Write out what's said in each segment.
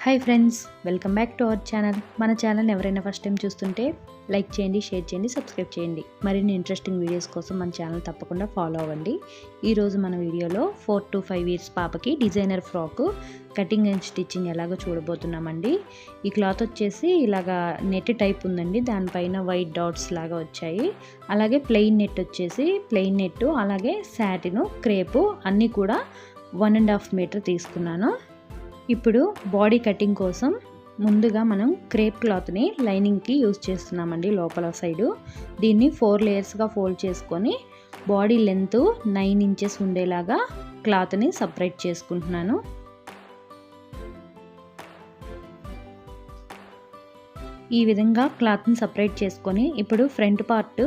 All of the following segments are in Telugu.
Hi friends, welcome back to our channel. మన ఛానల్ ఎవరైనా ఫస్ట్ టైం చూస్తుంటే లైక్ చేయండి, షేర్ చేయండి, సబ్స్క్రైబ్ చేయండి. మరిన్ని ఇంట్రెస్టింగ్ వీడియోస్ కోసం మన ఛానల్ తప్పకుండా ఫాలో అవ్వండి. ఈరోజు మన వీడియోలో 4 to 5 years పాపకి designer frock cutting and stitching ఎలాగో చూడబోతున్నామండి. ఈ క్లాత్ వచ్చేసి ఇలాగా నెట్ టైప్ ఉందండి, దానిపైన వైట్ డాట్స్ లాగా వచ్చాయి. అలాగే ప్లెయిన్ నెట్ వచ్చేసి ప్లెయిన్ నెట్, అలాగే సాటిన్, క్రేపు అన్నీ కూడా 1.5 మీటర్ తీసుకున్నాను. ఇప్పుడు బాడీ కటింగ్ కోసం ముందుగా మనం క్రేప్ క్లాత్ని లైనింగ్కి యూజ్ చేస్తున్నామండి. లోపల సైడు దీన్ని 4 లేయర్స్గా ఫోల్డ్ చేసుకొని బాడీ లెంత్ 9 inches ఉండేలాగా క్లాత్ని సపరేట్ చేసుకుంటున్నాను. ఈ విధంగా క్లాత్ని సపరేట్ చేసుకొని ఇప్పుడు ఫ్రంట్ పార్ట్,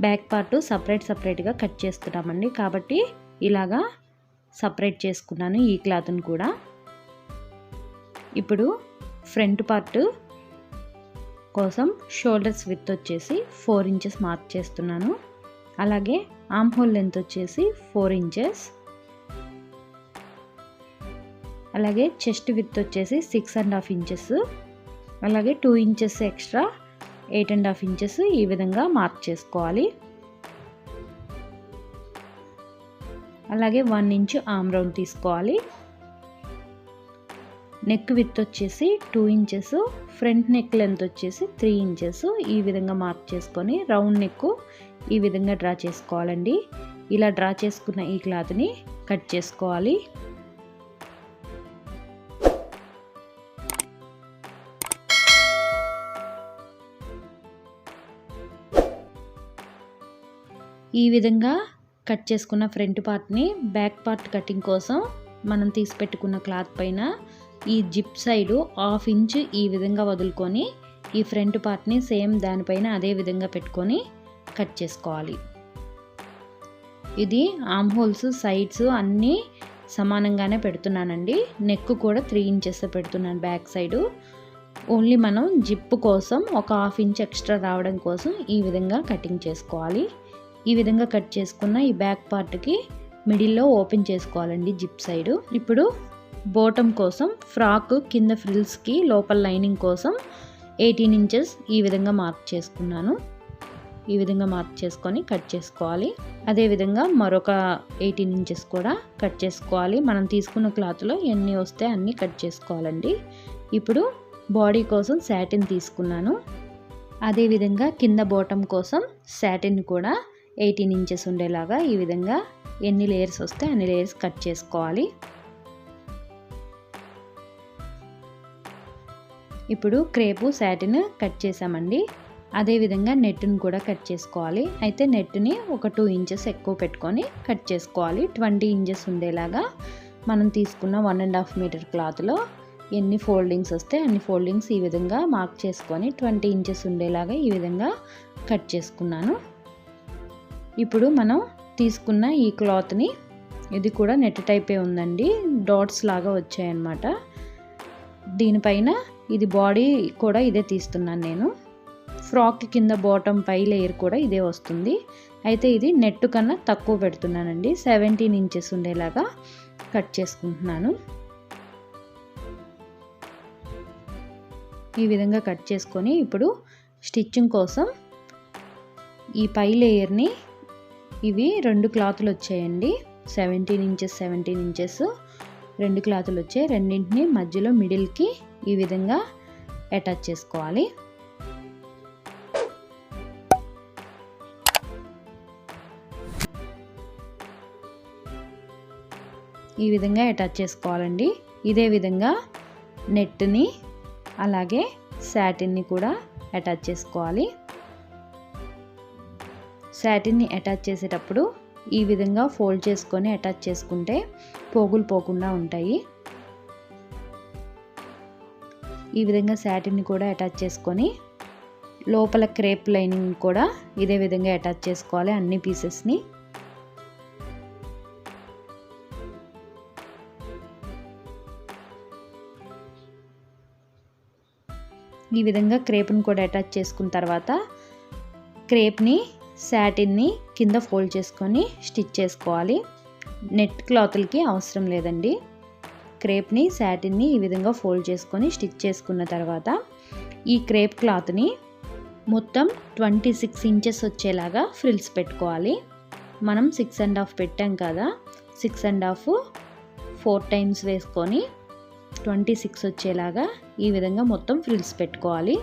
బ్యాక్ పార్ట్ సపరేట్గా కట్ చేస్తున్నామండి. కాబట్టి ఇలాగా సపరేట్ చేసుకున్నాను ఈ క్లాత్ని కూడా. ఇప్పుడు ఫ్రంట్ పార్ట్ కోసం షోల్డర్స్ విడ్త్ వచ్చేసి 4 inches మార్క్ చేస్తున్నాను. అలాగే ఆర్మ్ హోల్ లెంత్ వచ్చేసి 4 inches. అలాగే చెస్ట్ విడ్త్ వచ్చేసి 6.5 inches. అలాగే 2 inches ఎక్స్ట్రా 8.5 inches ఈ విధంగా మార్క్ చేసుకోవాలి. అలాగే 1 inch ఆర్మ్ రౌండ్ తీసుకోవాలి. నెక్ విడ్త్ వచ్చేసి 2 inches, ఫ్రంట్ నెక్ లెంత్ వచ్చేసి 3 inches ఈ విధంగా మార్క్ చేసుకొని రౌండ్ నెక్ ఈ విధంగా డ్రా చేసుకోవాలండి. ఇలా డ్రా చేసుకున్న ఈ క్లాత్ని కట్ చేసుకోవాలి. ఈ విధంగా కట్ చేసుకున్న ఫ్రంట్ పార్ట్ని బ్యాక్ పార్ట్ కటింగ్ కోసం మనం తీసి పెట్టుకున్న క్లాత్ పైన ఈ జిప్ సైడు 1/2 inch ఈ విధంగా వదులుకొని ఈ ఫ్రంట్ పార్ట్ని సేమ్ దానిపైన అదే విధంగా పెట్టుకొని కట్ చేసుకోవాలి. ఇది ఆర్మ్ హోల్స్ సైడ్స్ అన్నీ సమానంగానే పెడుతున్నానండి. నెక్ కూడా 3 inches పెడుతున్నాను బ్యాక్ సైడు. ఓన్లీ మనం జిప్ కోసం ఒక 1/2 inch ఎక్స్ట్రా రావడం కోసం ఈ విధంగా కటింగ్ చేసుకోవాలి. ఈ విధంగా కట్ చేసుకున్న ఈ బ్యాక్ పార్ట్కి మిడిల్లో ఓపెన్ చేసుకోవాలండి జిప్ సైడు. ఇప్పుడు బాటమ్ కోసం ఫ్రాక్ కింద ఫ్రిల్స్కి లోపల లైనింగ్ కోసం 18 inches ఈ విధంగా మార్క్ చేసుకున్నాను. ఈ విధంగా మార్క్ చేసుకొని కట్ చేసుకోవాలి. అదేవిధంగా మరొక 18 inches కూడా కట్ చేసుకోవాలి. మనం తీసుకున్న క్లాత్లో ఎన్ని వస్తే అన్ని కట్ చేసుకోవాలండి. ఇప్పుడు బాడీ కోసం సాటిన్ తీసుకున్నాను. అదేవిధంగా కింద బాటమ్ కోసం సాటిన్ కూడా 18 inches ఉండేలాగా ఈ విధంగా ఎన్ని లేయర్స్ వస్తే అన్ని లేయర్స్ కట్ చేసుకోవాలి. ఇప్పుడు క్రేపు సాటిన్ కట్ చేసామండి. అదేవిధంగా నెట్ని కూడా కట్ చేసుకోవాలి. అయితే నెట్ని ఒక 2 inches ఎక్కువ పెట్టుకొని కట్ చేసుకోవాలి. 20 inches ఉండేలాగా మనం తీసుకున్న 1.5 meter క్లాత్లో ఎన్ని ఫోల్డింగ్స్ వస్తే అన్ని ఫోల్డింగ్స్ ఈ విధంగా మార్క్ చేసుకొని 20 inches ఉండేలాగా ఈ విధంగా కట్ చేసుకున్నాను. ఇప్పుడు మనం తీసుకున్న ఈ క్లాత్ని, ఇది కూడా నెట్ టైపే ఉందండి, డాట్స్ లాగా వచ్చాయన్నమాట. దీనిపైన ఇది బాడీ కూడా ఇదే తీస్తున్నాను నేను. ఫ్రాక్ కింద బాటమ్ పై లేయర్ కూడా ఇదే వస్తుంది. అయితే ఇది నెట్ కన్నా తక్కువ పెడుతున్నానండి. 17 inches ఉండేలాగా కట్ చేసుకుంటున్నాను. ఈ విధంగా కట్ చేసుకొని ఇప్పుడు స్టిచ్చింగ్ కోసం ఈ పై లేయర్ని, ఇవి 2 క్లాతులు వచ్చాయండి, 17 inches 2 క్లాతులు వచ్చాయి. రెండింటిని మధ్యలో మిడిల్కి ఈ విధంగా అటాచ్ చేసుకోవాలి. ఈ విధంగా అటాచ్ చేసుకోవాలండి. ఇదే విధంగా నెట్ని అలాగే సాటిన్ని కూడా అటాచ్ చేసుకోవాలి. సాటిన్ని అటాచ్ చేసేటప్పుడు ఈ విధంగా ఫోల్డ్ చేసుకొని అటాచ్ చేసుకుంటే పోగులు పోకుండా ఉంటాయి. ఈ విధంగా సాటిన్ని కూడా అటాచ్ చేసుకొని లోపల క్రేప్ లైనింగ్ కూడా ఇదే విధంగా అటాచ్ చేసుకోవాలి అన్ని పీసెస్ని. ఈ విధంగా క్రేప్ని కూడా అటాచ్ చేసుకున్న తర్వాత క్రేప్ని సాటిన్ని కింద ఫోల్డ్ చేసుకొని స్టిచ్ చేసుకోవాలి. నెట్ క్లాత్లకి అవసరం లేదండి. క్రేప్ని సాటిన్ని ఈ విధంగా ఫోల్డ్ చేసుకొని స్టిచ్ చేసుకున్న తర్వాత ఈ క్రేప్ క్లాత్ని మొత్తం 26 ఇంచెస్ వచ్చేలాగా ఫ్రిల్స్ పెట్టుకోవాలి. మనం 6.5 పెట్టాం కదా, 6.5 4 టైమ్స్ వేసుకొని 26 వచ్చేలాగా ఈ విధంగా మొత్తం ఫ్రిల్స్ పెట్టుకోవాలి.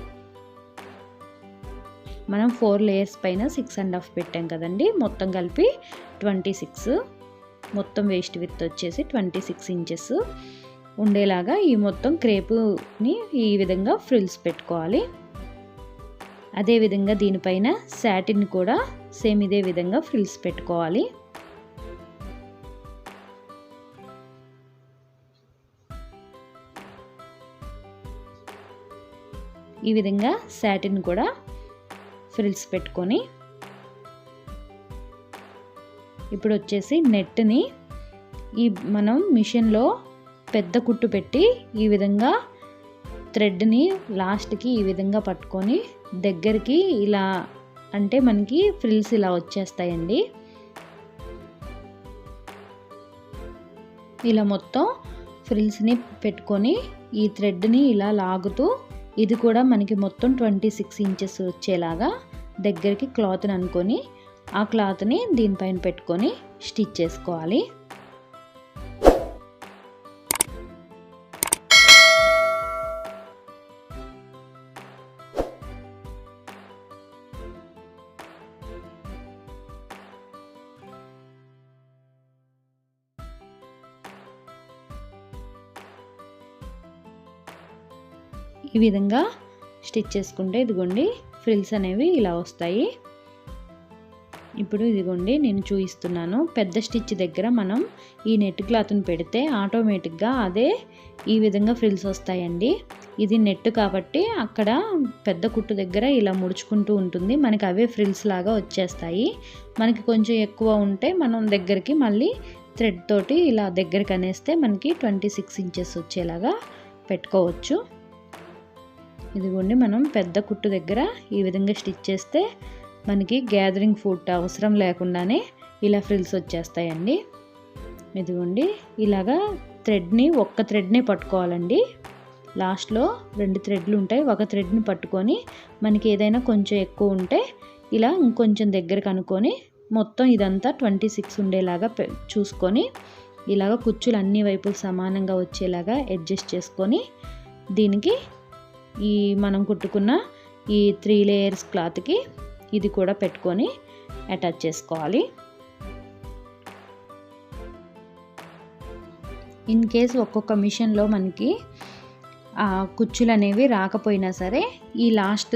మనం 4 లేయర్స్ పైన 6.5 పెట్టాం కదండి, మొత్తం కలిపి 26, మొత్తం వేస్ట్ విడ్త్ వచ్చేసి 26 ఇంచెస్ ఉండేలాగా ఈ మొత్తం క్రేపుని ఈ విధంగా ఫ్రిల్స్ పెట్టుకోవాలి. అదేవిధంగా దీనిపైన సాటిన్ కూడా సేమ్ ఇదే విధంగా ఫ్రిల్స్ పెట్టుకోవాలి. ఈ విధంగా సాటిన్ కూడా ఫ్రిల్స్ పెట్టుకొని ఇప్పుడు వచ్చేసి నెట్ని మనం మిషన్లో పెద్ద కుట్టు పెట్టి ఈ విధంగా థ్రెడ్ని లాస్ట్కి ఈ విధంగా పట్టుకొని దగ్గరికి ఇలా అంటే మనకి ఫ్రిల్స్ ఇలా వచ్చేస్తాయండి. ఇలా మొత్తం ఫ్రిల్స్ని పెట్టుకొని ఈ థ్రెడ్ని ఇలా లాగుతూ ఇది కూడా మనకి మొత్తం 26 ఇంచెస్ వచ్చేలాగా దగ్గరికి క్లాత్ని అనుకొని ఆ క్లాత్ని దీనిపైన పెట్టుకొని స్టిచ్ చేసుకోవాలి. ఈ విధంగా స్టిచ్ చేసుకుంటే ఇదిగోండి ఫ్రిల్స్ అనేవి ఇలా వస్తాయి. ఇప్పుడు ఇదిగోండి నేను చూపిస్తున్నాను. పెద్ద స్టిచ్ దగ్గర మనం ఈ నెట్ క్లాత్ని పెడితే ఆటోమేటిక్గా అదే ఈ విధంగా ఫ్రిల్స్ వస్తాయండి. ఇది నెట్ కాబట్టి అక్కడ పెద్ద కుట్టు దగ్గర ఇలా ముడుచుకుంటూ ఉంటుంది, మనకి అవే ఫ్రిల్స్ లాగా వచ్చేస్తాయి. మనకి కొంచెం ఎక్కువ ఉంటే మనం దగ్గరికి మళ్ళీ థ్రెడ్ తోటి ఇలా దగ్గరికి అనేస్తే మనకి 26 ఇంచెస్ వచ్చేలాగా పెట్టుకోవచ్చు. ఇదిగోండి మనం పెద్ద కుట్టు దగ్గర ఈ విధంగా స్టిచ్ చేస్తే మనకి గ్యాదరింగ్ ఫుట్ అవసరం లేకుండానే ఇలా ఫ్రిల్స్ వచ్చేస్తాయండి. ఇదిగోండి ఇలాగా ఒక్క థ్రెడ్నే పట్టుకోవాలండి. లాస్ట్లో 2 థ్రెడ్లు ఉంటాయి, ఒక థ్రెడ్ని పట్టుకొని మనకి ఏదైనా కొంచెం ఎక్కువ ఉంటే ఇలా ఇంకొంచెం దగ్గరకు అనుకొని మొత్తం ఇదంతా 26 ఉండేలాగా చూసుకొని ఇలాగ కుచ్చులు అన్ని వైపులు సమానంగా వచ్చేలాగా అడ్జస్ట్ చేసుకొని దీనికి ఈ మనం కుట్టుకున్న ఈ 3 లేయర్స్ క్లాత్కి ఇది కూడా పెట్టుకొని అటాచ్ చేసుకోవాలి. ఇన్ కేస్ ఒక్కొక్క మిషన్లో మనకి కుచ్చులు అనేవి రాకపోయినా సరే ఈ లాస్ట్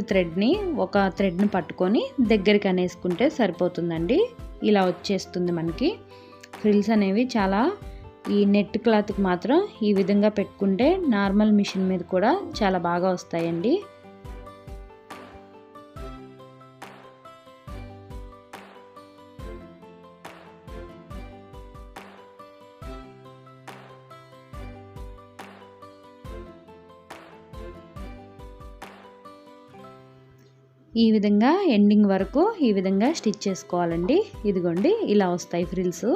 ఒక థ్రెడ్ని పట్టుకొని దగ్గరికి అనేసుకుంటే సరిపోతుందండి. ఇలా వచ్చేస్తుంది మనకి. ఫ్రిల్స్ అనేవి చాలా ఈ నెట్ క్లాత్కి మాత్రం ఈ విధంగా పెట్టుకుంటే నార్మల్ మిషన్ మీద కూడా చాలా బాగా వస్తాయండి. ఈ విధంగా ఎండింగ్ వరకు ఈ విధంగా స్టిచ్ చేసుకోవాలండి. ఇదిగోండి ఇలా వస్తాయి ఫ్రిల్స్.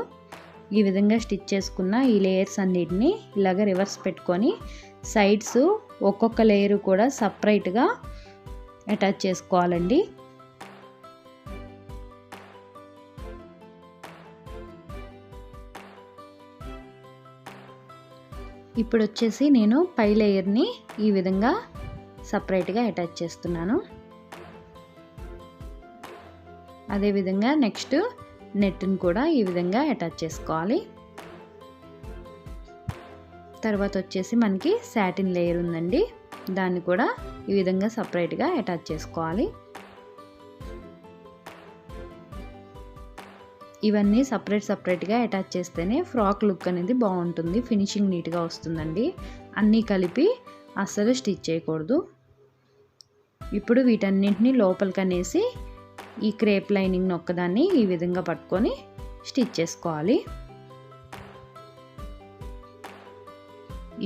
ఈ విధంగా స్టిచ్ చేసుకున్న ఈ లేయర్స్ అన్నిటిని ఇలాగ రివర్స్ పెట్టుకొని సైడ్స్ ఒక్కొక్క లేయర్ కూడా సపరేట్గా అటాచ్ చేసుకోవాలండి. ఇప్పుడు వచ్చేసి నేను పై లేయర్ని ఈ విధంగా సపరేట్గా అటాచ్ చేస్తున్నాను. అదేవిధంగా నెక్స్ట్ నెట్ని కూడా ఈ విధంగా అటాచ్ చేసుకోవాలి. తర్వాత వచ్చేసి మనకి సాటిన్ లేయర్ ఉందండి, దాన్ని కూడా ఈ విధంగా సపరేట్గా అటాచ్ చేసుకోవాలి. ఇవన్నీ సపరేట్గా అటాచ్ చేస్తేనే ఫ్రాక్ లుక్ అనేది బాగుంటుంది, ఫినిషింగ్ నీట్గా వస్తుందండి. అన్నీ కలిపి అస్సలు స్టిచ్ చేయకూడదు. ఇప్పుడు వీటన్నింటినీ లోపలికి అనేసి ఈ క్రేప్ లైనింగ్ ఒక్కదాన్ని ఈ విధంగా పట్టుకొని స్టిచ్ చేసుకోవాలి.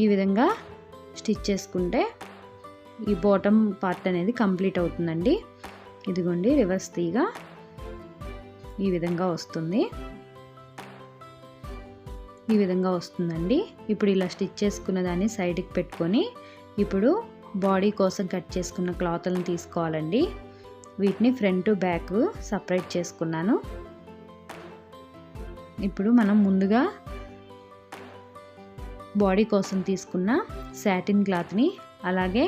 ఈ విధంగా స్టిచ్ చేసుకుంటే ఈ బాటమ్ పార్ట్ అనేది కంప్లీట్ అవుతుందండి. ఇదిగోండి రివర్స్ తీగా ఈ విధంగా వస్తుంది. ఈ విధంగా వస్తుందండి. ఇప్పుడు ఇలా స్టిచ్ చేసుకున్న దాన్ని సైడ్కి పెట్టుకొని ఇప్పుడు బాడీ కోసం కట్ చేసుకున్న క్లాత్లను తీసుకోవాలండి. వీటిని ఫ్రంట్ బ్యాక్ సపరేట్ చేసుకున్నాను. ఇప్పుడు మనం ముందుగా బాడీ కోసం తీసుకున్న సాటిన్ క్లాత్ని అలాగే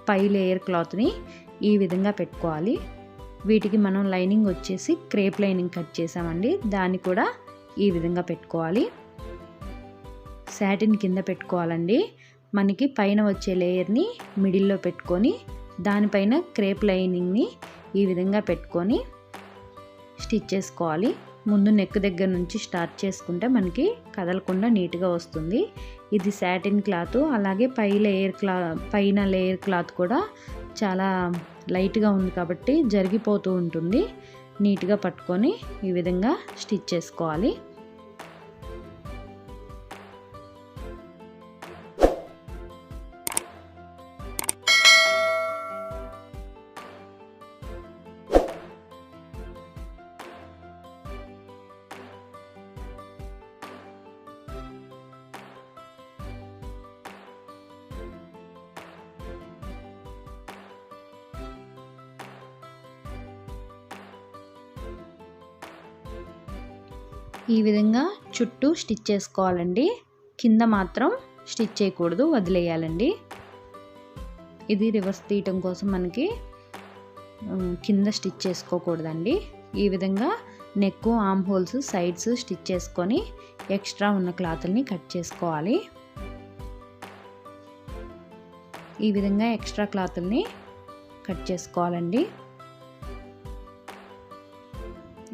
పై లేయర్ క్లాత్ని ఈ విధంగా పెట్టుకోవాలి. వీటికి మనం లైనింగ్ వచ్చేసి క్రేప్ లైనింగ్ కట్ చేసామండి, దాన్ని కూడా ఈ విధంగా పెట్టుకోవాలి. సాటిన్ కింద పెట్టుకోవాలండి. మనకి పైన వచ్చే లేయర్ని మిడిల్లో పెట్టుకొని దానిపైన క్రేప్ లైనింగ్ని ఈ విధంగా పెట్టుకొని స్టిచ్ చేసుకోవాలి. ముందు నెక్ దగ్గర నుంచి స్టార్ట్ చేసుకుంటే మనకి కదలకుండా నీట్గా వస్తుంది. ఇది సాటిన్ క్లాత్, అలాగే పైన లేయర్ క్లాత్ కూడా చాలా లైట్గా ఉంది కాబట్టి జరిగిపోతూ ఉంటుంది. నీట్గా పట్టుకొని ఈ విధంగా స్టిచ్ చేసుకోవాలి. ఈ విధంగా చుట్టూ స్టిచ్ చేసుకోవాలండి. కింద మాత్రం స్టిచ్ చేయకూడదు, వదిలేయాలండి. ఇది రివర్స్ తీయటం కోసం మనకి కింద స్టిచ్ చేసుకోకూడదండి. ఈ విధంగా neck, arm holes, sides stitch చేసుకొని ఎక్స్ట్రా ఉన్న క్లాత్ని కట్ చేసుకోవాలి. ఈ విధంగా ఎక్స్ట్రా క్లాత్ని కట్ చేసుకోవాలండి.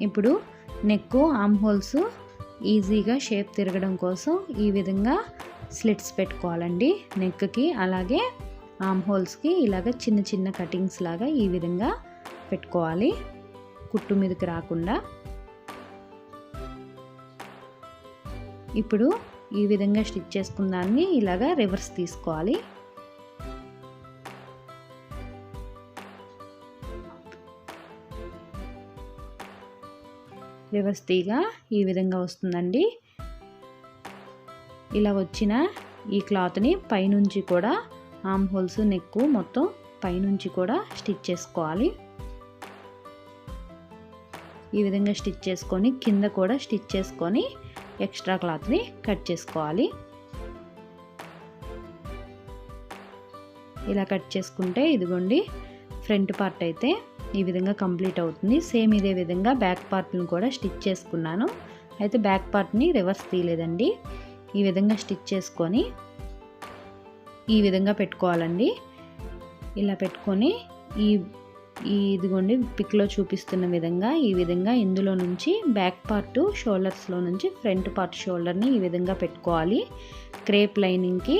ఇప్పుడు నెక్, ఆర్మ్ హోల్స్ ఈజీగా షేప్ తిరగడం కోసం ఈ విధంగా స్లిట్స్ పెట్టుకోవాలండి. నెక్కి అలాగే ఆర్మ్ హోల్స్కి ఇలాగ చిన్న చిన్న కటింగ్స్ లాగా ఈ విధంగా పెట్టుకోవాలి, కుట్టు మీదకి రాకుండా. ఇప్పుడు ఈ విధంగా స్టిచ్ చేసుకున్న దాన్ని ఇలాగ రివర్స్ తీసుకోవాలి. రివర్స్ తీగా ఈ విధంగా వస్తుందండి. ఇలా వచ్చిన ఈ క్లాత్ని పైనుంచి కూడా ఆర్మ్ హోల్స్, నెక్ మొత్తం పైనుంచి కూడా స్టిచ్ చేసుకోవాలి. ఈ విధంగా స్టిచ్ చేసుకొని కింద కూడా స్టిచ్ చేసుకొని ఎక్స్ట్రా క్లాత్ని కట్ చేసుకోవాలి. ఇలా కట్ చేసుకుంటే ఇదిగోండి ఫ్రంట్ పార్ట్ అయితే ఈ విధంగా కంప్లీట్ అవుతుంది. సేమ్ ఇదే విధంగా బ్యాక్ పార్ట్ని కూడా స్టిచ్ చేసుకున్నాను. అయితే బ్యాక్ పార్ట్ని రివర్స్ తీయలేదండి. ఈ విధంగా స్టిచ్ చేసుకొని ఈ విధంగా పెట్టుకోవాలండి. ఇలా పెట్టుకొని ఇదిగోండి పిక్లో చూపిస్తున్న విధంగా ఈ విధంగా ఇందులో నుంచి బ్యాక్ పార్ట్ షోల్డర్స్లో నుంచి ఫ్రంట్ పార్ట్ షోల్డర్ని ఈ విధంగా పెట్టుకోవాలి. క్రేప్ లైనింగ్కి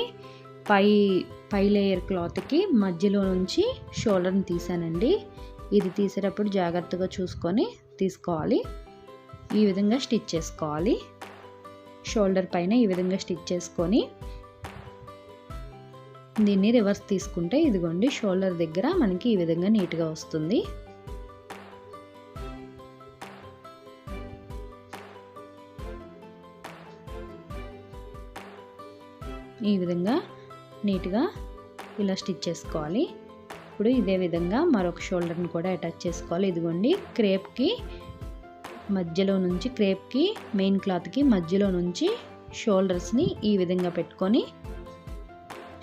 పై లేయర్ క్లాత్కి మధ్యలో నుంచి షోల్డర్ని తీసానండి. ఇది తీసేటప్పుడు జాగ్రత్తగా చూసుకొని తీసుకోవాలి. ఈ విధంగా స్టిచ్ చేసుకోవాలి. షోల్డర్ పైన ఈ విధంగా స్టిచ్ చేసుకొని దీన్ని రివర్స్ తీసుకుంటే ఇదిగోండి షోల్డర్ దగ్గర మనకి ఈ విధంగా నీట్గా వస్తుంది. ఈ విధంగా నీట్గా ఇలా స్టిచ్ చేసుకోవాలి. ఇప్పుడు ఇదే విధంగా మరొక షోల్డర్ని కూడా అటాచ్ చేసుకోవాలి. ఇదిగోండి క్రేప్కి మధ్యలో నుంచి, క్రేప్కి మెయిన్ క్లాత్కి మధ్యలో నుంచి షోల్డర్స్ని ఈ విధంగా పెట్టుకొని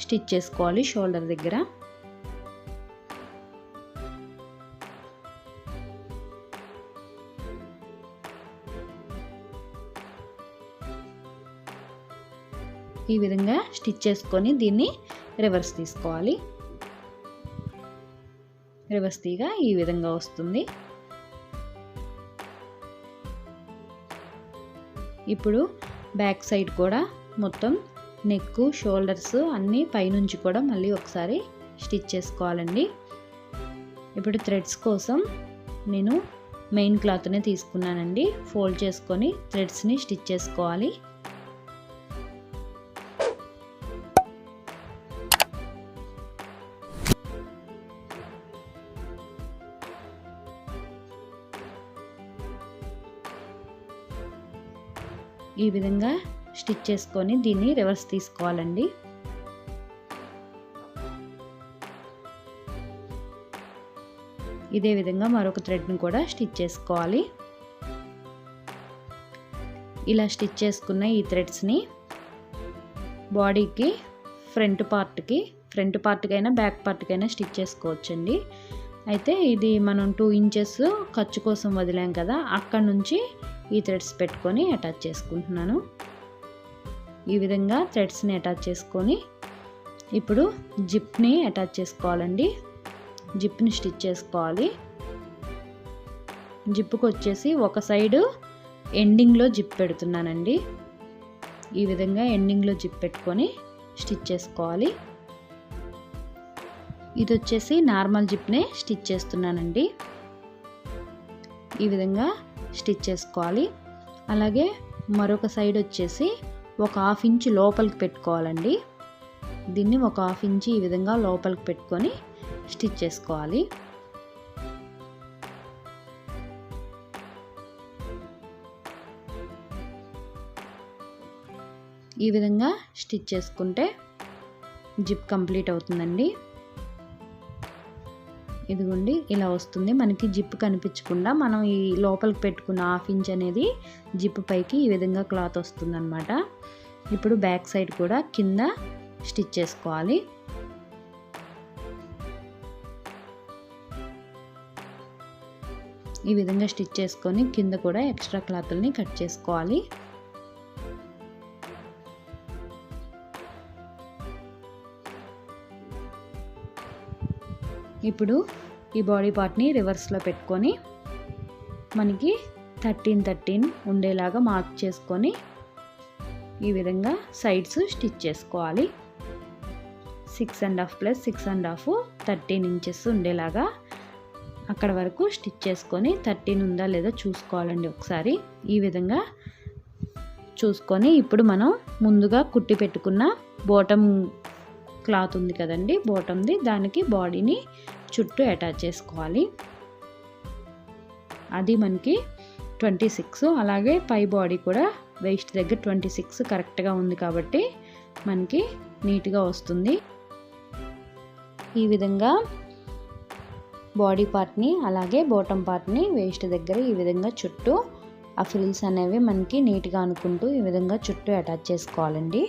స్టిచ్ చేసుకోవాలి షోల్డర్ దగ్గర. ఈ విధంగా స్టిచ్ చేసుకొని దీన్ని రివర్స్ తీసుకోవాలి. రివర్స్ తీగా ఈ విధంగా వస్తుంది. ఇప్పుడు బ్యాక్ సైడ్ కూడా మొత్తం నెక్, షోల్డర్స్ అన్నీ పైనుంచి కూడా మళ్ళీ ఒకసారి స్టిచ్ చేసుకోవాలండి. ఇప్పుడు థ్రెడ్స్ కోసం నేను మెయిన్ క్లాత్నే తీసుకున్నానండి. ఫోల్డ్ చేసుకొని థ్రెడ్స్ని స్టిచ్ చేసుకోవాలి. ఈ విధంగా స్టిచ్ చేసుకొని దీన్ని రివర్స్ తీసుకోవాలండి. ఇదే విధంగా మరొక థ్రెడ్ని కూడా స్టిచ్ చేసుకోవాలి. ఇలా స్టిచ్ చేసుకున్న ఈ థ్రెడ్స్ని బాడీకి ఫ్రంట్ పార్ట్కైనా బ్యాక్ పార్ట్కైనా స్టిచ్ చేసుకోవచ్చండి. అయితే ఇది మనం 2 ఇంచెస్ ఖర్చు కోసం వదిలాం కదా, అక్కడ నుంచి ఈ థ్రెడ్స్ పెట్టుకొని అటాచ్ చేసుకుంటున్నాను. ఈ విధంగా థ్రెడ్స్ని అటాచ్ చేసుకొని ఇప్పుడు జిప్ని అటాచ్ చేసుకోవాలండి. జిప్ని స్టిచ్ చేసుకోవాలి. జిప్పుకి వచ్చేసి ఒక సైడ్ ఎండింగ్లో జిప్ పెడుతున్నానండి. ఈ విధంగా ఎండింగ్లో జిప్ పెట్టుకొని స్టిచ్ చేసుకోవాలి. ఇది వచ్చేసి నార్మల్ జిప్నే స్టిచ్ చేస్తున్నానండి. ఈ విధంగా స్టిచ్ చేసుకోవాలి. అలాగే మరొక సైడ్ వచ్చేసి ఒక 1/2 ఇంచ్ లోపలికి పెట్టుకోవాలండి. దీన్ని ఒక 1/2 ఇంచ్ ఈ విధంగా లోపలికి పెట్టుకొని స్టిచ్ చేసుకోవాలి. ఈ విధంగా స్టిచ్ చేసుకుంటే జిప్ కంప్లీట్ అవుతుందండి. ఇదిగోండి ఇలా వస్తుంది. మనకి జిప్ కనిపించకుండా మనం ఈ లోపలికి పెట్టుకున్న 1/2 ఇంచ్ అనేది జిప్ పైకి ఈ విధంగా క్లాత్ వస్తుందన్నమాట. ఇప్పుడు బ్యాక్ సైడ్ కూడా కింద స్టిచ్ చేసుకోవాలి. ఈ విధంగా స్టిచ్ చేసుకొని కింద కూడా ఎక్స్ట్రా క్లాత్ని కట్ చేసుకోవాలి. ఇప్పుడు ఈ బాడీ పార్ట్ని రివర్స్లో పెట్టుకొని మనకి 13 ఉండేలాగా మార్క్ చేసుకొని ఈ విధంగా సైడ్స్ స్టిచ్ చేసుకోవాలి. 6.5 + 6.5 13 ఇంచెస్ ఉండేలాగా అక్కడ వరకు స్టిచ్ చేసుకొని 13 ఉందా లేదా చూసుకోవాలండి ఒకసారి. ఈ విధంగా చూసుకొని ఇప్పుడు మనం ముందుగా కుట్టి పెట్టుకున్న బాటమ్ క్లాత్ ఉంది కదండి, బాటమ్ది, దానికి బాడీని చుట్టూ అటాచ్ చేసుకోవాలి. అది మనకి 26. అలాగే పై బాడీ కూడా వేస్ట్ దగ్గర 26 కరెక్ట్గా ఉంది కాబట్టి మనకి నీట్గా వస్తుంది. ఈ విధంగా బాడీ పార్ట్ని అలాగే బాటమ్ పార్ట్ని వేస్ట్ దగ్గర ఈ విధంగా చుట్టూ ఆ ఫ్రిల్స్ అనేవి మనకి నీట్గా అనుకుంటూ ఈ విధంగా చుట్టూ అటాచ్ చేసుకోవాలండి.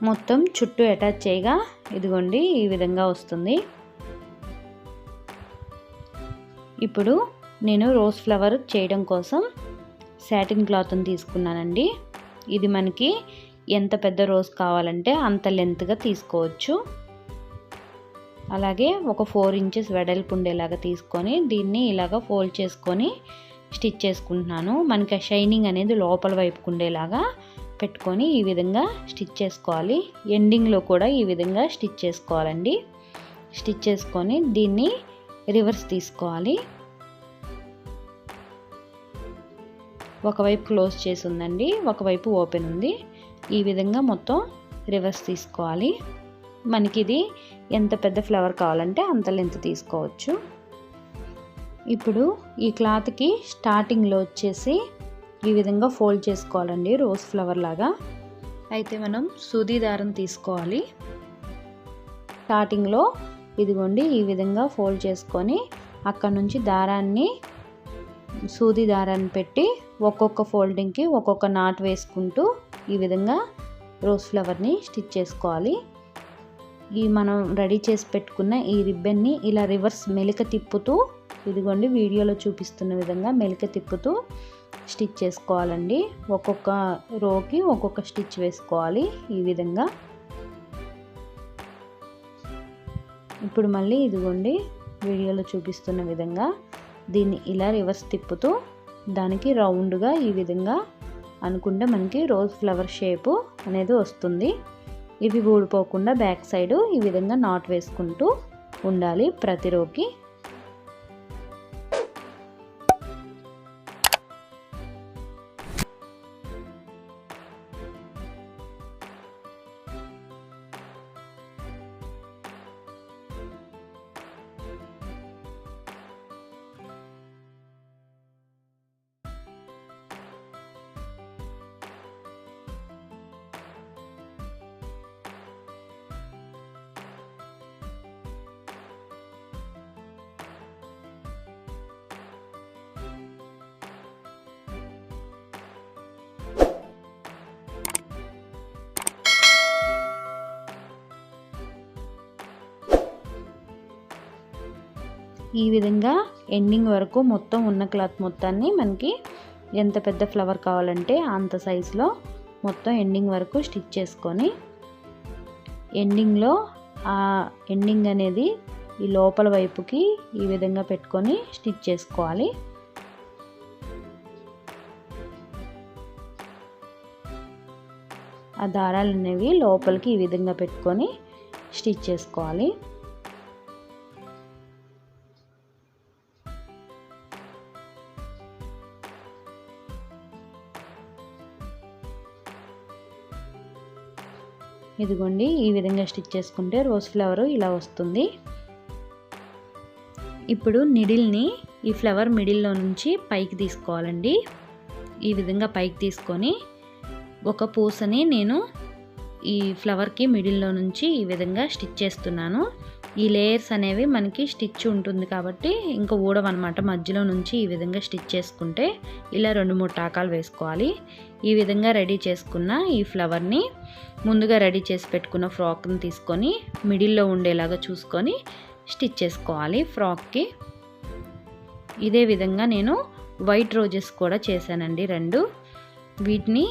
మొత్తం చుట్టూ అటాచ్ చేయగా ఇదిగోండి ఈ విధంగా వస్తుంది. ఇప్పుడు నేను రోజ్ ఫ్లవర్ చేయడం కోసం సాటిన్ క్లాత్ని తీసుకున్నానండి. ఇది మనకి ఎంత పెద్ద రోజ్ కావాలంటే అంత లెంత్గా తీసుకోవచ్చు. అలాగే ఒక 4 ఇంచెస్ వెడల్పు ఉండేలాగా తీసుకొని దీన్ని ఇలాగ ఫోల్డ్ చేసుకొని స్టిచ్ చేసుకుంటున్నాను. మనకి ఆ షైనింగ్ అనేది లోపల వైపుకు ఉండేలాగా పెట్టుకొని ఈ విధంగా స్టిచ్ చేసుకోవాలి. ఎండింగ్లో కూడా ఈ విధంగా స్టిచ్ చేసుకోవాలండి. స్టిచ్ చేసుకొని దీన్ని రివర్స్ తీసుకోవాలి. ఒకవైపు క్లోజ్ చేసి ఉందండి, ఒకవైపు ఓపెన్ ఉంది. ఈ విధంగా మొత్తం రివర్స్ తీసుకోవాలి. మనకి ఇది ఎంత పెద్ద ఫ్లవర్ కావాలంటే అంత లెంత్ తీసుకోవచ్చు. ఇప్పుడు ఈ క్లాత్కి స్టార్టింగ్లో వచ్చేసి ఈ విధంగా ఫోల్డ్ చేసుకోవాలండి, రోజ్ ఫ్లవర్ లాగా. అయితే మనం సూది దారం తీసుకోవాలి. స్టార్టింగ్లో ఇదిగోండి ఈ విధంగా ఫోల్డ్ చేసుకొని అక్కడ నుంచి సూది దారాన్ని పెట్టి ఒక్కొక్క ఫోల్డింగ్కి ఒక్కొక్క నాట్ వేసుకుంటూ ఈ విధంగా రోజ్ ఫ్లవర్ని స్టిచ్ చేసుకోవాలి. ఈ మనం రెడీ చేసి పెట్టుకున్న ఈ రిబ్బన్ని ఇలా రివర్స్ మెలిక తిప్పుతూ ఇదిగోండి వీడియోలో చూపిస్తున్న విధంగా మెలిక తిప్పుతూ స్టిచ్ చేసుకోవాలండి. ఒక్కొక్క రోకి ఒక్కొక్క స్టిచ్ వేసుకోవాలి ఈ విధంగా. ఇప్పుడు మళ్ళీ ఇదిగోండి వీడియోలో చూపిస్తున్న విధంగా దీన్ని ఇలా రివర్స్ తిప్పుతూ దానికి రౌండ్గా ఈ విధంగా అనుకుంటే మనకి రోజ్ ఫ్లవర్ షేపు అనేది వస్తుంది. ఇవి ఊడిపోకుండా బ్యాక్ సైడ్ ఈ విధంగా నాట్ వేసుకుంటూ ఉండాలి ప్రతి రోకి. ఈ విధంగా ఎండింగ్ వరకు మొత్తం ఉన్న క్లాత్ మొత్తాన్ని మనకి ఎంత పెద్ద ఫ్లవర్ కావాలంటే అంత సైజులో మొత్తం ఎండింగ్ వరకు స్టిచ్ చేసుకొని ఎండింగ్లో ఆ ఎండింగ్ అనేది ఈ లోపల వైపుకి ఈ విధంగా పెట్టుకొని స్టిచ్ చేసుకోవాలి. ఆ దారాలు అనేవి లోపలికి ఈ విధంగా పెట్టుకొని స్టిచ్ చేసుకోవాలి. ఇదిగోండి ఈ విధంగా స్టిచ్ చేసుకుంటే రోజ్ ఫ్లవర్ ఇలా వస్తుంది. ఇప్పుడు నిడిల్ని ఈ ఫ్లవర్ మిడిల్లో నుంచి పైకి తీసుకోవాలండి. ఈ విధంగా పైకి తీసుకొని ఒక పూసని నేను ఈ ఫ్లవర్కి మిడిల్లో నుంచి ఈ విధంగా స్టిచ్ చేస్తున్నాను. ఈ లేయర్స్ అనేవి మనకి స్టిచ్ ఉంటుంది కాబట్టి ఇంకా ఊడవన్నమాట. మధ్యలో నుంచి ఈ విధంగా స్టిచ్ చేసుకుంటే ఇలా 2-3 టాకాలు వేసుకోవాలి. ఈ విధంగా రెడీ చేసుకున్న ఈ ఫ్లవర్ని ముందుగా రెడీ చేసి పెట్టుకున్న ఫ్రాక్ని తీసుకొని మిడిల్లో ఉండేలాగా చూసుకొని స్టిచ్ చేసుకోవాలి ఫ్రాక్కి. ఇదే విధంగా నేను వైట్ రోజెస్ కూడా చేశానండి 2. వీటిని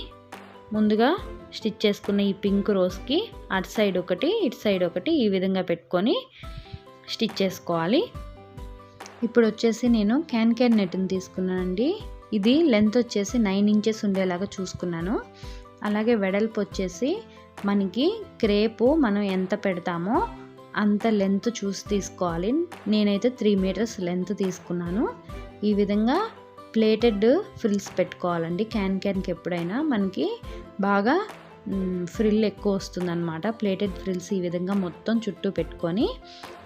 ముందుగా స్టిచ్ చేసుకున్న ఈ పింక్ రోజ్కి అటు సైడ్ ఒకటి ఇటు సైడ్ ఒకటి ఈ విధంగా పెట్టుకొని స్టిచ్ చేసుకోవాలి. ఇప్పుడు వచ్చేసి నేను క్యాన్ నెట్ని తీసుకున్నానండి. ఇది లెంత్ వచ్చేసి 9 ఇంచెస్ ఉండేలాగా చూసుకున్నాను. అలాగే వెడల్పు వచ్చేసి మనకి క్రేపు మనం ఎంత పెడతామో అంత లెంత్ చూసి తీసుకోవాలి. నేనైతే 3 మీటర్స్ లెంత్ తీసుకున్నాను. ఈ విధంగా ప్లేటెడ్ ఫ్రిల్స్ పెట్టుకోవాలండి. క్యాన్కి ఎప్పుడైనా మనకి బాగా ఫ్రిల్ ఎక్కువ వస్తుందన్నమాట. ప్లేటెడ్ ఫ్రిల్స్ ఈ విధంగా మొత్తం చుట్టూ పెట్టుకొని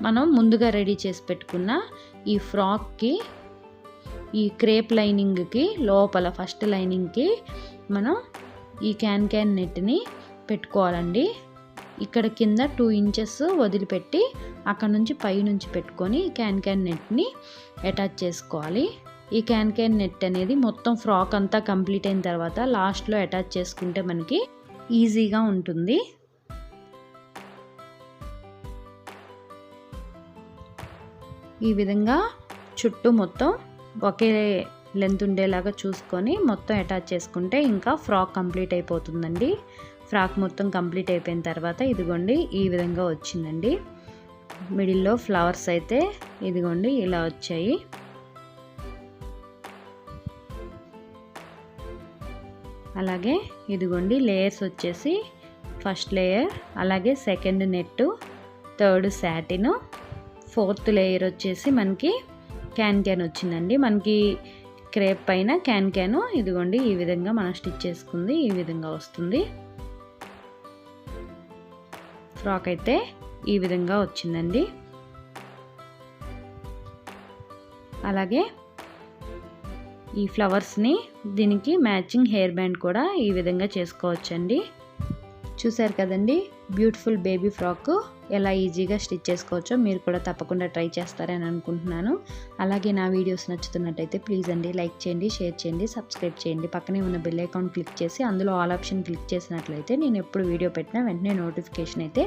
మనం ముందుగా రెడీ చేసి పెట్టుకున్న ఈ ఫ్రాక్కి ఈ క్రేప్ లైనింగ్కి లోపల ఫస్ట్ లైనింగ్కి మనం ఈ క్యాన్ నెట్ని పెట్టుకోవాలండి. ఇక్కడ కింద 2 ఇంచెస్ వదిలిపెట్టి అక్కడ నుంచి పై నుంచి పెట్టుకొని క్యాన్ నెట్ని అటాచ్ చేసుకోవాలి. ఈ క్యాన్ నెట్ అనేది మొత్తం ఫ్రాక్ అంతా కంప్లీట్ అయిన తర్వాత లాస్ట్లో అటాచ్ చేసుకుంటే మనకి ఈజీగా ఉంటుంది. ఈ విధంగా చుట్టూ మొత్తం ఒకే లెంత్ ఉండేలాగా చూసుకొని మొత్తం అటాచ్ చేసుకుంటే ఇంకా ఫ్రాక్ కంప్లీట్ అయిపోతుందండి. ఫ్రాక్ మొత్తం కంప్లీట్ అయిపోయిన తర్వాత ఇదిగోండి ఈ విధంగా వచ్చిందండి. మిడిల్లో ఫ్లవర్స్ అయితే ఇదిగోండి ఇలా వచ్చాయి. అలాగే ఇదిగోండి లేయర్స్ వచ్చేసి ఫస్ట్ లేయర్, అలాగే second net, third satin, fourth layer వచ్చేసి మనకి క్యాన్ వచ్చిందండి. మనకి క్రేప్ పైన క్యాన్ ఇదిగోండి ఈ విధంగా మనం స్టిచ్ చేసుకుంది ఈ విధంగా వస్తుంది. ఫ్రాక్ అయితే ఈ విధంగా వచ్చిందండి. అలాగే ఈ ఫ్లవర్స్ని దీనికి మ్యాచింగ్ హెయిర్ బ్యాండ్ కూడా ఈ విధంగా చేసుకోవచ్చండి. చూసారు కదండి బ్యూటిఫుల్ బేబీ ఫ్రాక్ ఎలా ఈజీగా స్టిచ్ చేసుకోవచ్చో మీరు కూడా తప్పకుండా ట్రై చేస్తారని అనుకుంటున్నాను. అలాగే నా వీడియోస్ నచ్చుతున్నట్టయితే ప్లీజ్ అండి లైక్ చేయండి, షేర్ చేయండి, సబ్స్క్రైబ్ చేయండి. పక్కనే ఉన్న బెల్ ఐకాన్ క్లిక్ చేసి అందులో ఆల్ ఆప్షన్ క్లిక్ చేసినట్లయితే నేను ఎప్పుడు వీడియో పెట్టినా వెంటనే నోటిఫికేషన్ అయితే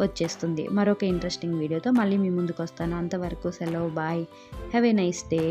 వచ్చేస్తుంది. మరొక ఇంట్రెస్టింగ్ వీడియోతో మళ్ళీ మీ ముందుకు వస్తాను. అంతవరకు సెలవు, bye, have a nice day.